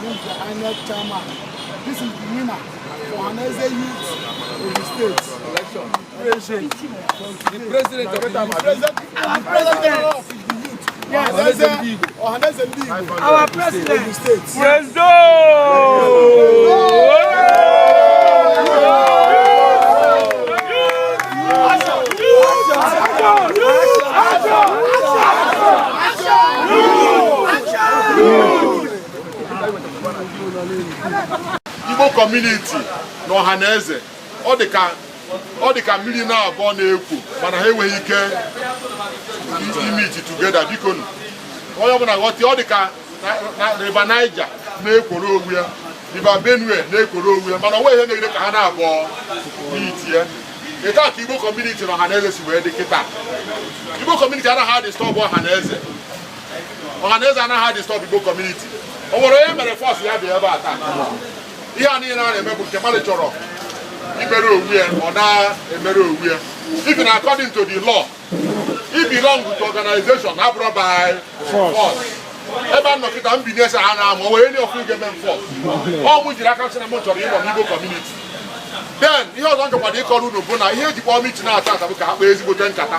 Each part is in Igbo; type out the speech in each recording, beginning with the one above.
This is the INEC chairman. This is the winner for Haneze Youth of the state election. The president of the youth. Haneze Igbo. Our president of the state. Let's go! Igbo community no Haneze ọ dịka mmiri na-abụọ na-ekwu mana ha enweghị ike imiti together biko onye ọbụla ghọta ọ dịka na River Niger na-ekworo onwe ya River Benue na-ekworo onwe ya mana ọ nweghị ihe megide ka ha na-abụọ n'iti ya etu a ka Igbo community na Haneze si wee dị kịta Igbo community anaghị adịstọb Haneze anaghị adịstọb Igbo community o nwere onye mere fọs ya bịa ebe a taa ihe a niile na-eme bụ nke mmadụ chọrọ imere onwe ya ọ na-emere onwe ya even according to the law he belong to organization abụrụ by force ebe a nọkịta mbinye ese ha na-amụ o wee nye ọfụ ga-eme force ọ mụ jiri aka sị na m chọrọ ịnọ n'Igbo community then ihe ọzọ nchọkwado ịkọrọ unu bụ na ihe ejikwa ọmichi na-ata ata bụ ka ha kpaa ezigbote nkata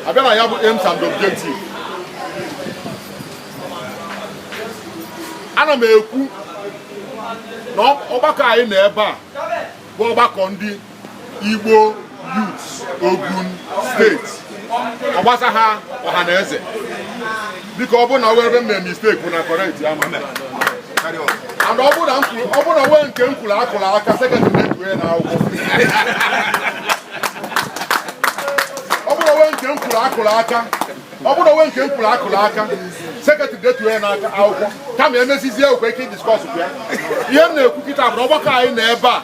abịa na ya bụ aims and objectives. Ana m ekwu na ọgbakọ anyị na ebe a bụ ọgbakọ ndị Igbo Youth Ogun steeti ọ gbasa ha Ọhaneze biko ọ bụ na were mme mistake bụ na correct ya ma and ọ bụ na nwee nke m kwuru akụrụ aka sekretary na-etue na akwụkwọ ọ bụ na nwee nke m kwuru akụrụ aka sekretary detue n'aka akwụkwọ kama emezizie okwe ike discuss ya ihe m na-ekwu kịta bụ na ọgbakọ anyị na ebe a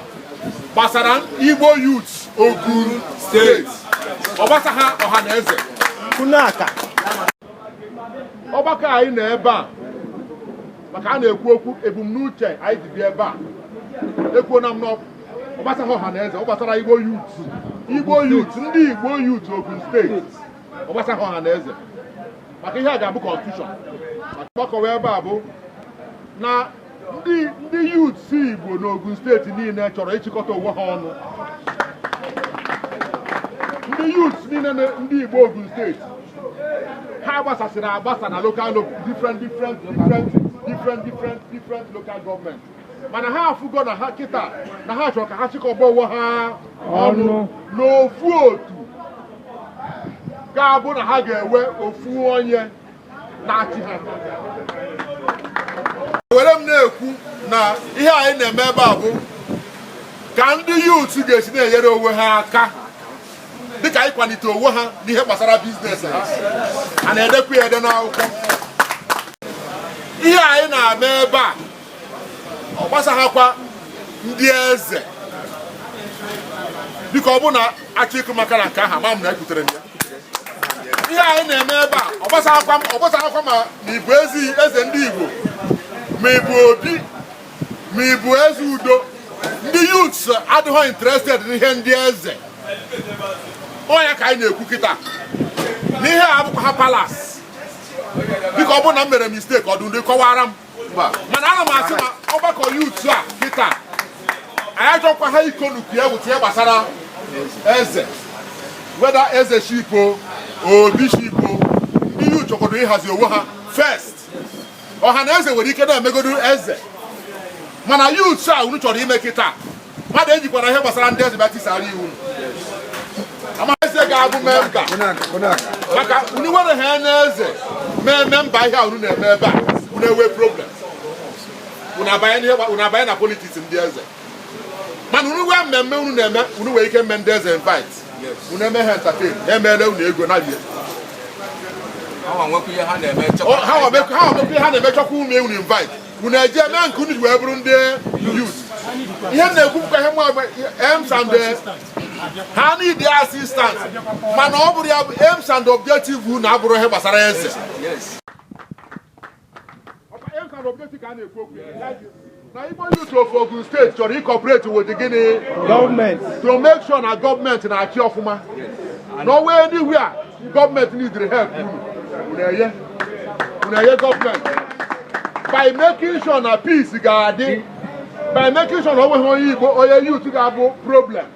gbasara Igbo Youth Ogun steeti ọ gbasa ha Ọhaneze ọgbakọ anyị na ebe a maka a na-ekwu okwu ebumnuche anyị ji bịa ebe a ekwuo na m na ọ gbasa ha Ọhaneze ọ gbasara Igbo Youth ndị Igbo Youth Ogun steeti ọ gbasa ha Ọhaneze maka ihe a ga-abụ confusion maka ọgbakọ ebe a bụ na ndị youth si Igbo n'Ogun steeti niile chọrọ ịchịkọta onwe ha ọnụ ndị youth niile ndị Igbo Ogun steeti ha gbasasịrị agbasa na local different local government mana ha afụgo na ha kịta na ha chọrọ ka ha chịkọba onwe ha ọnụ n'ofu otu ga-abụ na ha ga-enwe ofu onye na-achị ha. Were m na-ekwu na ihe anyị na-eme ebe a bụ ka ndị youth ga-esi na-enyere onwe ha aka dịka ịkwalite onwe ha n'ihe gbasara biznes ha a na-edekwa ya ede n'akwụkwọ. Ihe anyị na-eme ebe a ọ gbasaghakwa ndị eze biko ọ bụ na achọ ịkụ maka na nke ahụ ama m na ekwutere m ya. Ihe anyị na-eme ebe a ọ gbasaghakwa ma ịbụ eze ndị Igbo ma ịbụ Obi ma ịbụ eze Udo ndị youths adịghị interested n'ihe ndị eze onye ka anyị na-ekwu kịta n'ihe a bụkwa ha palas biko ọ bụ na m mere mistake ọdụ ndị kọwara m mana ana m asị na ọgbakọ youths a kịta anyị achọkwa ha ikonuku ya bụ ihe gbasara eze weda eze shipo Obi shipo ndị youth chọkwado ịhazi onwe ha first Ọhaneze nwere ike na-emegodu eze mana youths a unu chọrọ ime kịta mmadụ ejikwana ihe gbasara ndị eze bịa tisara iwu Amaghịzi ga-abụ memba maka unu nwere ha n'eze mee memba ihe a unu na-eme ebe a unu enwe problem unu abanye na politiks ndị eze mana unu nwee mmemme unu na-eme unu nwere ike mme ndị eze invite unu eme ha entertain emeele unu ego na lie ha nwekwa ihe ha na-eme chọkwa ume unu invite unu eje mee nke unu wee bụrụ ndị youth ihe na-ekwupụta ihe mgbe aims and ha need the assistance mana ọ bụrụ ya bụ aims and objective na abụrụ ihe gbasara eze aims and objective ka a na-ekwu okwu na Igbo Youth of Ogun State chọrọ ịkọpụreti with gịnị government to make sure na gọọmenti na-achị ọfụma na o nwee anywhere gọọmenti need help unu enye gọọmenti by making sure na peace ga-adị, by making sure na o nweghị onye Igbo onye youth ga-abụ problem,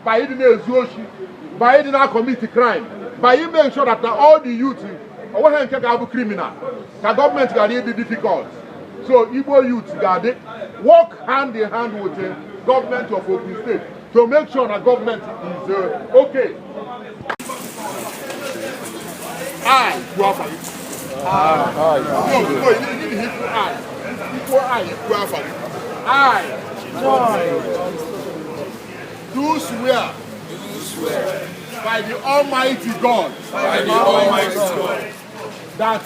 by ịdị na-ezu oshi, by ịdị na-commit crime, by making sure that all the youth o nweghị nke ga-abụ criminal, ka gọọmenti ga-adị ịdị difficult. So Igbo youth ga-adị work hand in hand with the government of Ogun State to make sure that government is okay. I go after it. No, you need to hit I. Equal I, go after it. I do swear by the Almighty God, that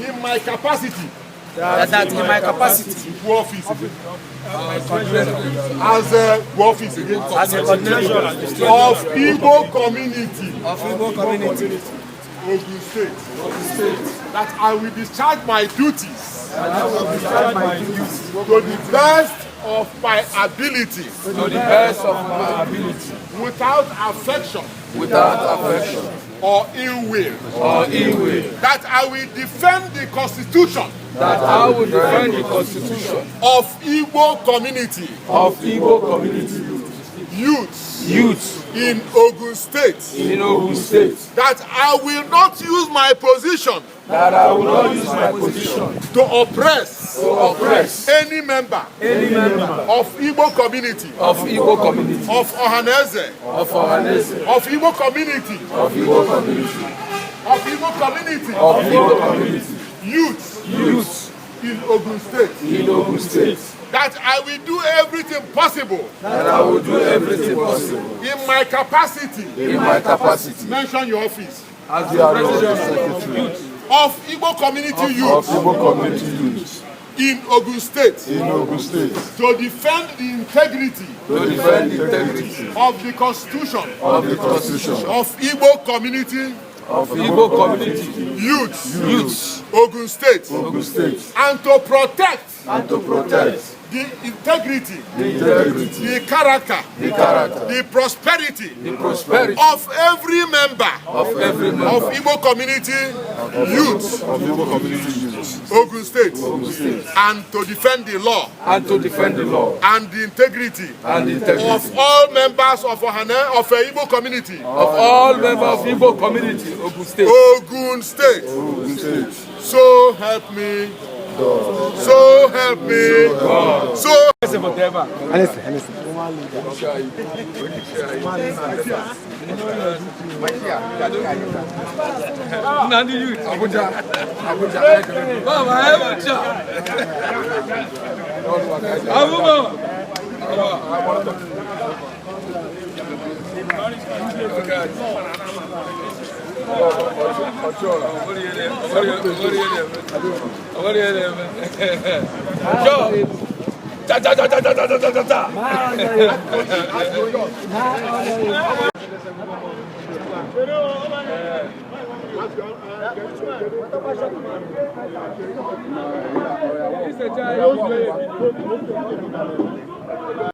in my capacity, in my capacity, office as a office again of Igbo community, Ogun State, that I will discharge my duties to the best of my ability, without affection, or ill will, that I will defend the Constitution, of Igbo community, youths in Ogun State, that I will not use my position, to oppress, any member, of Igbo community, of Ohaneze, of Igbo community, youths in Ogun State. That I will do everything possible. In my capacity. Mention your office. As the Secretary of Igbo community youth. In Ogun State. To defend the integrity. Of the Constitution. Of Igbo community. Youths. Ogun State. And to protect. The integrity, the character, the prosperity, of every member of Igbo community youth, Ogun State, and to defend the law, and the integrity, of all members of Igbo community, Ogun State. So help me. So help me. So It's a